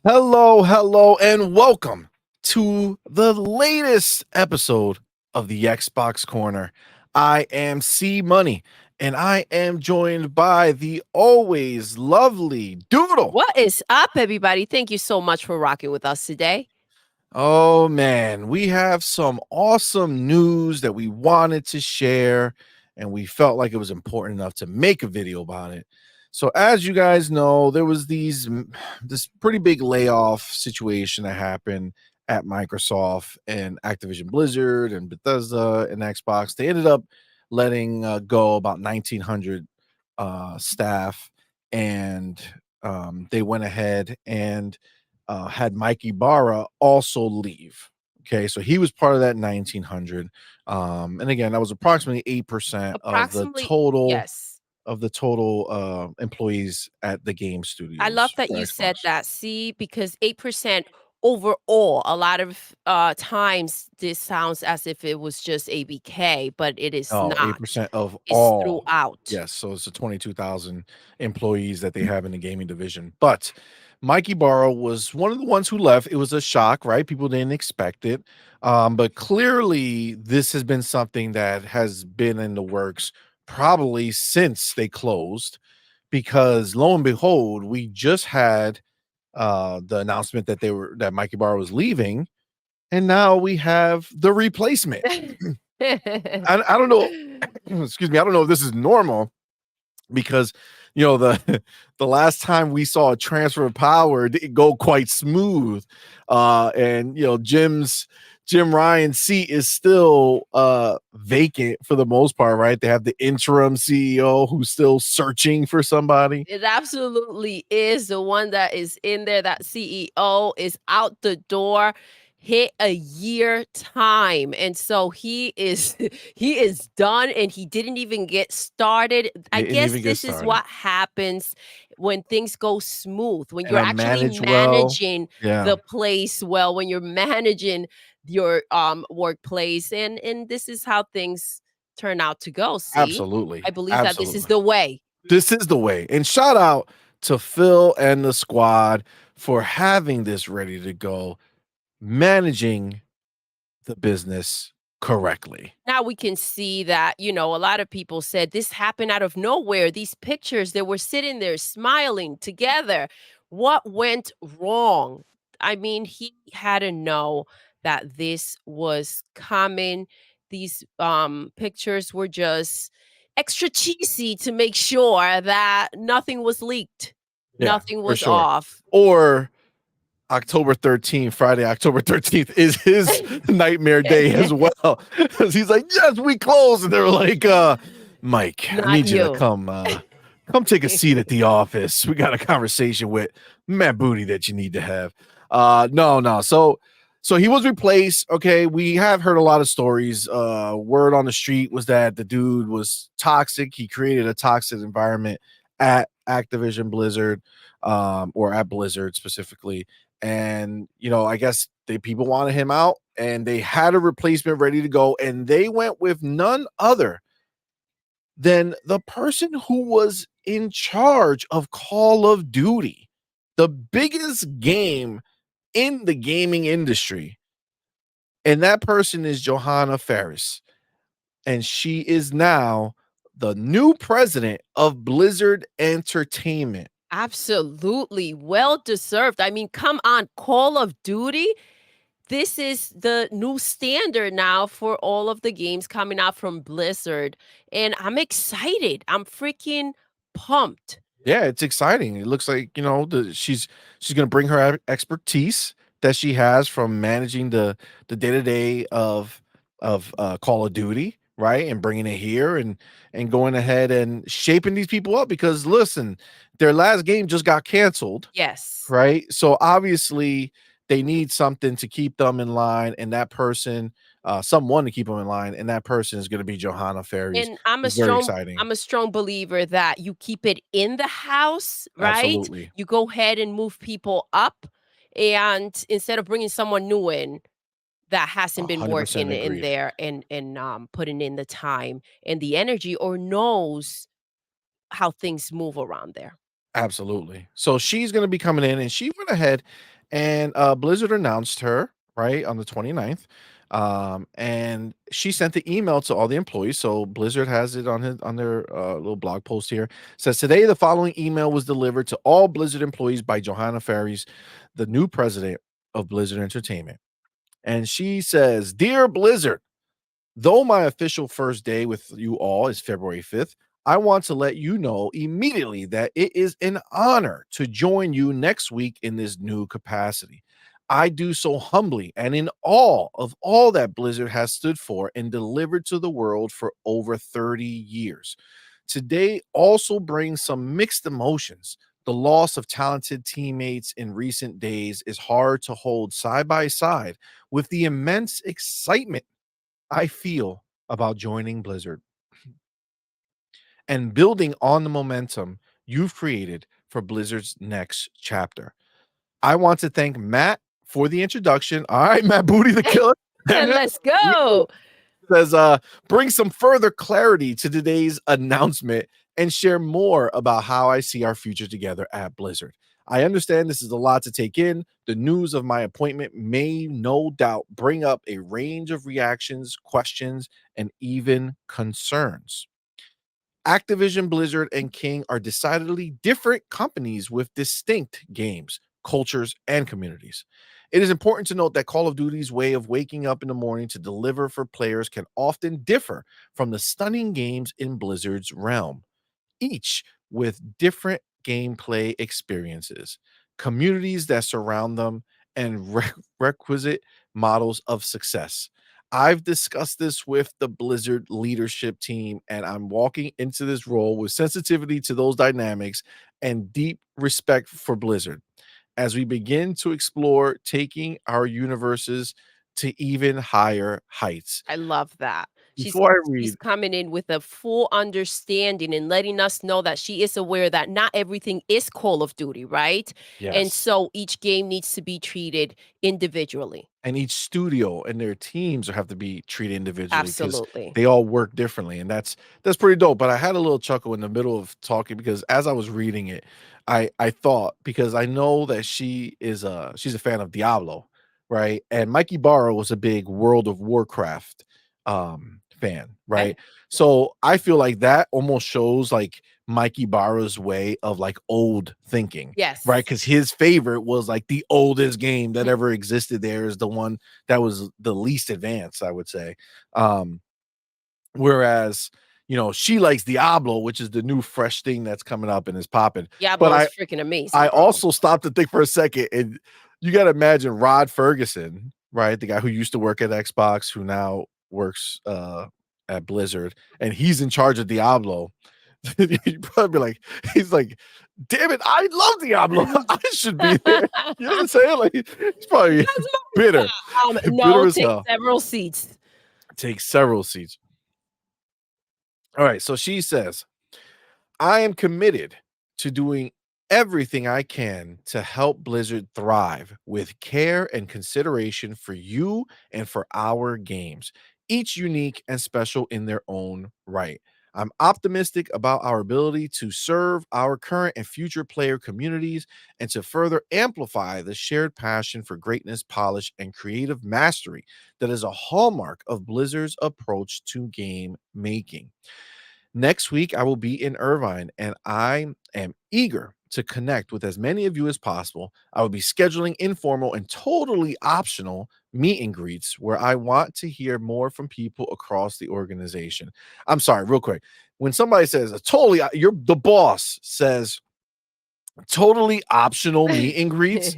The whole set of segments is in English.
Hello, hello, and welcome to the latest episode of the Xbox Corner. I am CMoney, and I am joined by the always lovely Doodle. What is up, everybody? Thank you so much for rocking with us today. Oh man, we have some awesome news that we wanted to share, and we felt like it was important enough to make a video about it. So, as you guys know, there was this pretty big layoff situation that happened at Microsoft and Activision Blizzard and Bethesda and Xbox. They ended up letting go about 1,900 staff, and they went ahead and had Mike Ybarra also leave. Okay, so he was part of that 1,900, and again, that was approximately 8% Approximately, yes. of the total employees at the game I love studios that for you said Xbox. that. See, because 8% overall, a lot of times this sounds as if it was just ABK, but it is Oh, not. 8% of It's all. throughout. Yes, so it's the 22,000 employees that they have in the gaming division. But Mikey Barrow was one of the ones who left. It was a shock, right? People didn't expect it. But clearly, this has been something that has been in the works probably since they closed, because lo and behold, we just had the announcement that Mikey Barrow was leaving, and now we have the replacement. I don't know. Excuse me. I don't know if this is normal, because the the last time we saw a transfer of power didn't go quite smooth, and Jim Ryan's seat is still vacant for the most part, right? They have the interim CEO who's still searching for somebody. It absolutely is. The one that is in there, that CEO is out the door, hit a year time. And so he is he is done and he didn't even get started. I Didn't guess even get this is started. what happens when things go smooth, when And you're I actually manage well. managing Yeah, the place well, when you're managing your workplace, and this is how things turn out to go. See? I absolutely, believe that this is absolutely. the way. This is the way. And shout out to Phil and the squad for having this ready to go, managing the business correctly. Now we can see that, a lot of people said this happened out of nowhere. These pictures, they were sitting there smiling together. What went wrong? I mean, he had to know that this was coming. These pictures were just extra cheesy to make sure that nothing was leaked, Yeah, nothing for was sure. off. Or October 13th, Friday, October 13th is his nightmare day as well. 'Cause he's like, "Yes, we close." And they're like, "Mike, I Not need you to you. come take a seat at the office. We got a conversation with Matt Booty that you need to have." No, no. So he was replaced. Okay, we have heard a lot of stories. Word on the street was that the dude was toxic. He created a toxic environment at Activision Blizzard, or at Blizzard specifically. And I guess people wanted him out, and they had a replacement ready to go, and they went with none other than the person who was in charge of Call of Duty, the biggest game in the gaming industry. And that person is Johanna Faries. And she is now the new president of Blizzard Entertainment. Absolutely. Well deserved. I mean, come on, Call of Duty. This is the new standard now for all of the games coming out from Blizzard. And I'm excited. I'm freaking pumped. Yeah, it's exciting. It looks like, she's going to bring her expertise that she has from managing the day-to-day of Call of Duty, right? And bringing it here, and going ahead and shaping these people up, because listen, their last game just got canceled, Yes. right? So obviously they need something to keep them in line, and that person, someone to keep them in line, and that person is going to be Johanna Faries. And It's very exciting. I'm a strong believer that you keep it in the house, right? Absolutely. You go ahead and move people up, and instead of bringing someone new in that hasn't been 100% working in agreed. there and putting in the time and the energy, or knows how things move around there. Absolutely. So she's going to be coming in, and she went ahead And Blizzard announced her right on the 29th. And she sent the email to all the employees. So Blizzard has it on their little blog post here. It says today the following email was delivered to all Blizzard employees by Johanna Faries, the new president of Blizzard Entertainment. And she says, "Dear Blizzard, though my official first day with you all is February 5th, I want to let you know immediately that it is an honor to join you next week in this new capacity. I do so humbly and in awe of all that Blizzard has stood for and delivered to the world for over 30 years. Today also brings some mixed emotions. The loss of talented teammates in recent days is hard to hold side by side with the immense excitement I feel about joining Blizzard and building on the momentum you've created for Blizzard's next chapter. I want to thank Matt for the introduction. All right, Matt Booty the Killer. Let's go. Says, bring some further clarity to today's announcement and share more about how I see our future together at Blizzard. I understand this is a lot to take in. The news of my appointment may no doubt bring up a range of reactions, questions, and even concerns. Activision Blizzard and King are decidedly different companies with distinct games, cultures, and communities. It is important to note that Call of Duty's way of waking up in the morning to deliver for players can often differ from the stunning games in Blizzard's realm, each with different gameplay experiences, communities that surround them, and requisite models of success. I've discussed this with the Blizzard leadership team, and I'm walking into this role with sensitivity to those dynamics and deep respect for Blizzard as we begin to explore taking our universes to even higher heights. I love that. She's Before I she's read, coming in with a full understanding and letting us know that she is aware that not everything is Call of Duty, right? And yes, so each game needs to be treated individually. and each studio and their teams have to be treated individually because Absolutely. they all work differently, and that's pretty dope. But I had a little chuckle in the middle of talking because as I was reading it, I thought because I know that she's a fan of Diablo, right? And Mikey Barrow was a big World of Warcraft fan, Okay. right? So I feel like that almost shows like Mikey Barrow's way of like old thinking, right? Yes. Because his favorite was like the oldest game that ever existed. There is the one that was the least advanced, I would say. Um, whereas, she likes Diablo, which is the new fresh thing that's coming up and is popping. But Diablo is freaking I amazing, bro. also stopped to think for a second, and you got to imagine Rod Ferguson, right? The guy who used to work at Xbox, who now works at Blizzard, and he's in charge of Diablo. You'd probably be like, he's like, damn it, I love Diablo. I should be there. You know what I'm saying? Like, he's probably That's bitter, bitter no, as take hell. several seats. Take several seats. All right. So she says, I am committed to doing everything I can to help Blizzard thrive with care and consideration for you and for our games, each unique and special in their own right. I'm optimistic about our ability to serve our current and future player communities and to further amplify the shared passion for greatness, polish, and creative mastery that is a hallmark of Blizzard's approach to game making. Next week, I will be in Irvine and I am eager to connect with as many of you as possible. I will be scheduling informal and totally optional meet and greets where I want to hear more from people across the organization. I'm sorry, real quick. When somebody says you're the boss says totally optional meet and greets,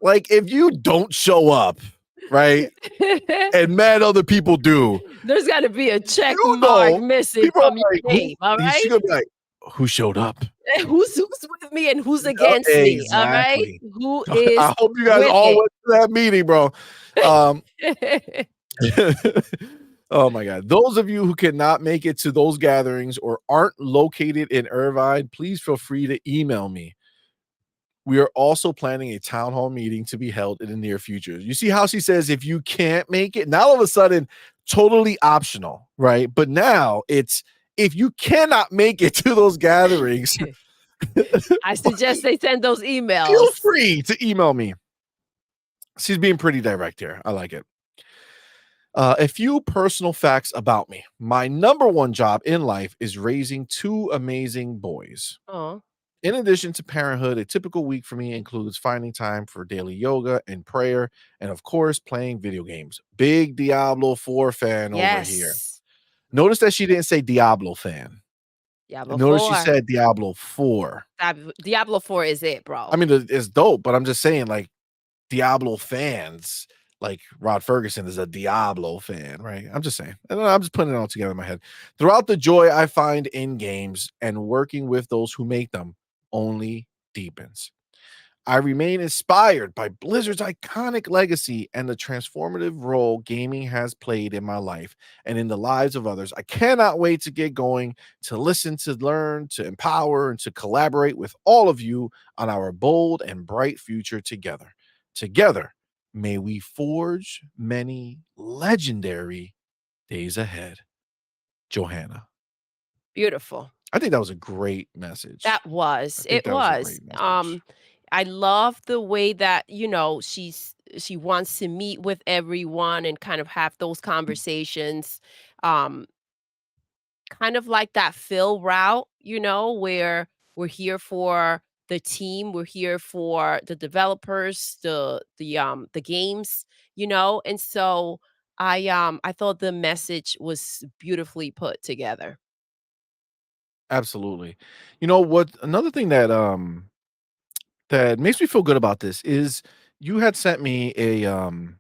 like if you don't show up, right? And mad other people do, There's gotta be a check you mark know, missing people are from your like, name, all she's right? gonna be like, who showed up? Who's with me and who's against me, all right? Exactly. Who is I hope you guys with all it? went to that meeting, bro. Um, oh my God. Those of you who cannot make it to those gatherings or aren't located in Irvine, please feel free to email me. We are also planning a town hall meeting to be held in the near future. You see how she says if you can't make it, now all of a sudden, totally optional, right? But now it's if you cannot make it to those gatherings, I suggest they send those feel emails. free to email me. She's being pretty direct here. I like it. A few personal facts about me. My number one job in life is raising two amazing boys. Oh, In addition to parenthood, a typical week for me includes finding time for daily yoga and prayer, and of course, playing video games. Big Diablo 4 fan over here. yes. Notice that she didn't say Diablo fan. Diablo Notice she 4. said Diablo 4. Diablo 4 is it, I bro. mean, it's dope, but I'm just saying, like, Diablo fans, like Rod Ferguson is a Diablo fan, right? I'm just saying. And I'm just putting it all together in my head. Throughout the joy I find in games and working with those who make them only deepens. I remain inspired by Blizzard's iconic legacy and the transformative role gaming has played in my life and in the lives of others. I cannot wait to get going, to listen, to learn, to empower, and to collaborate with all of you on our bold and bright future together. Together, may we forge many legendary days ahead. Johanna. Beautiful. I think that was a great message. That was. I think It that was a was. great message. I love the way that, she wants to meet with everyone and kind of have those conversations. Um, Kind of like that Phil route, where we're here for the team, we're here for the developers, the games, and so I thought the message was beautifully put together. Absolutely. You know what? Another thing that makes me feel good about this is you had sent me an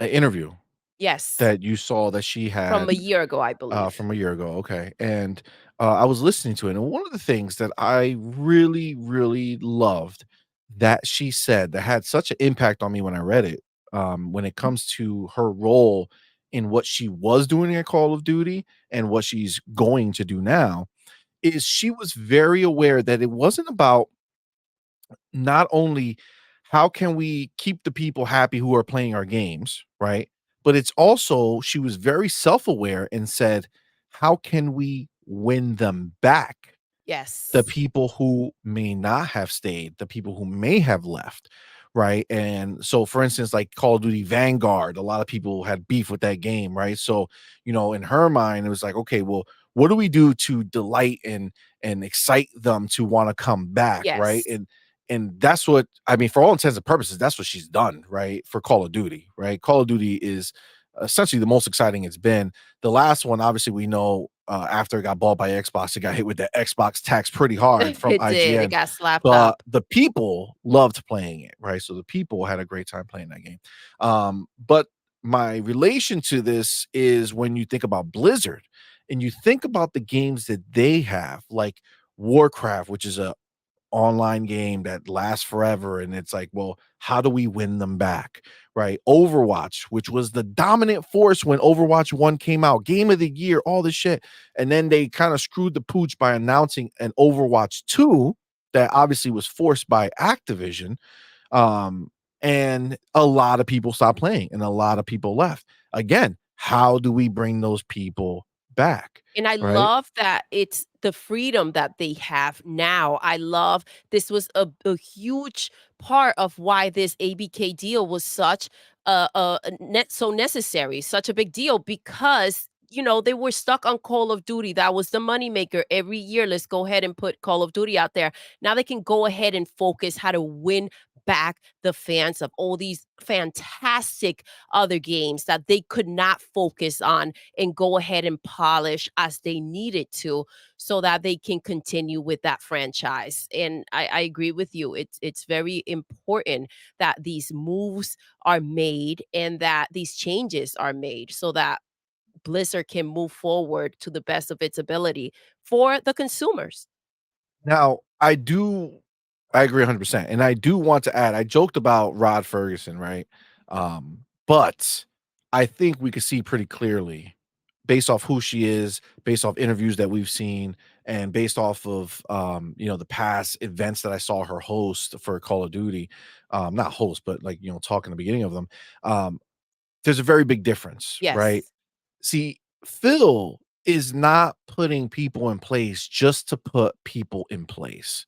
interview Yes, that you saw that she from had a year ago, I believe. from a year ago. Okay, and I was listening to it, and one of the things that I really, really loved that she said that had such an impact on me when I read it, when it comes to her role in what she was doing at Call of Duty and what she's going to do now, is she was very aware that it wasn't about not only how can we keep the people happy who are playing our games, right? But it's also she was very self-aware and said, how can we win them back? The Yes. people who may not have stayed, the people who may have left, right? And so, for instance, like Call of Duty Vanguard, a lot of people had beef with that game, right? So, in her mind, it was like, okay, well, what do we do to delight and excite them to want to come back, right? Yes. And that's what I mean, for all intents and purposes, that's what she's done, right? For Call of Duty, right? Call of Duty is essentially the most exciting it's been. The last one, obviously, we know after it got bought by Xbox, it got hit with the Xbox tax pretty hard from It did. It IGN. got slapped But up. the people loved playing it, right? So the people had a great time playing that game. But my relation to this is when you think about Blizzard and you think about the games that they have, like Warcraft, which is a online game that lasts forever, and it's like, well, how do we win them back, right? Overwatch, which was the dominant force when Overwatch 1 came out, game of the year, all this shit, and then they kind of screwed the pooch by announcing an Overwatch 2 that obviously was forced by Activision, um, and a lot of people stopped playing and a lot of people left. Again, how do we bring those people back, And I right? love that it's the freedom that they have now. I love this was a huge part of why this ABK deal was such a net so necessary, such a big deal because they were stuck on Call of Duty. That was the moneymaker every year. Let's go ahead and put Call of Duty out there. Now they can go ahead and focus how to win back the fans of all these fantastic other games that they could not focus on and go ahead and polish as they needed to so that they can continue with that franchise. And I agree with you. It's very important that these moves are made and that these changes are made so that Blizzard can move forward to the best of its ability for the consumers. Now, I agree 100%, and I do want to add, I joked about Rod Ferguson, right? But I think we could see pretty clearly, based off who she is, based off interviews that we've seen, and based off of, the past events that I saw her host for Call of Duty, not host, but like, talk in the beginning of them, um, there's a very big difference, right? Yes. See, Phil is not putting people in place just to put people in place.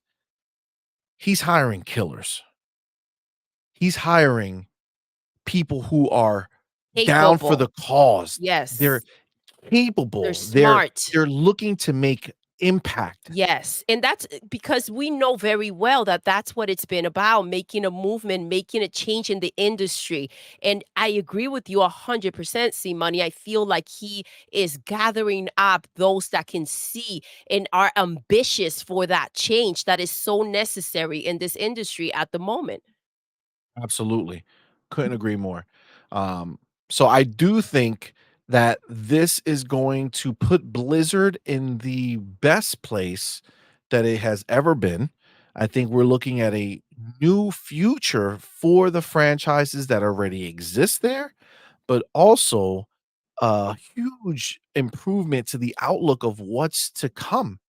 He's hiring killers. He's hiring people who are down for Capable. the cause. They're Yes. They're capable. smart. They're looking to make impact. Yes, and that's because we know very well that that's what it's been about, making a movement, making a change in the industry. And I agree with you 100%, C Money. I feel like he is gathering up those that can see and are ambitious for that change that is so necessary in this industry at the moment. Absolutely. Couldn't agree more. So I do think that this is going to put Blizzard in the best place that it has ever been. I think we're looking at a new future for the franchises that already exist there, but also a huge improvement to the outlook of what's to come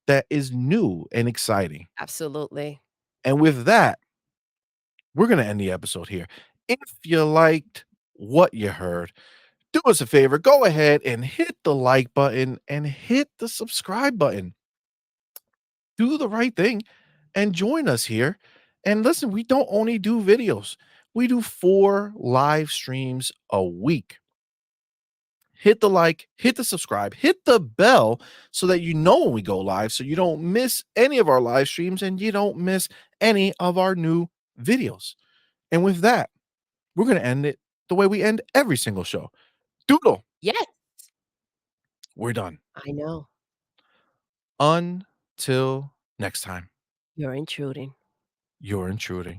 that is new and exciting. Absolutely. And with that, we're going to end the episode here. If you liked what you heard, do us a favor, go ahead and hit the like button and hit the subscribe button. Do the right thing and join us here. And listen, we don't only do videos, we do 4 live streams a week. Hit the like, hit the subscribe, hit the bell so that you know when we go live, so you don't miss any of our live streams and you don't miss any of our new videos. And with that, we're going to end it the way we end every single show. Doodle, Yes, we're done. I know. Until next time, You're intruding. you're intruding.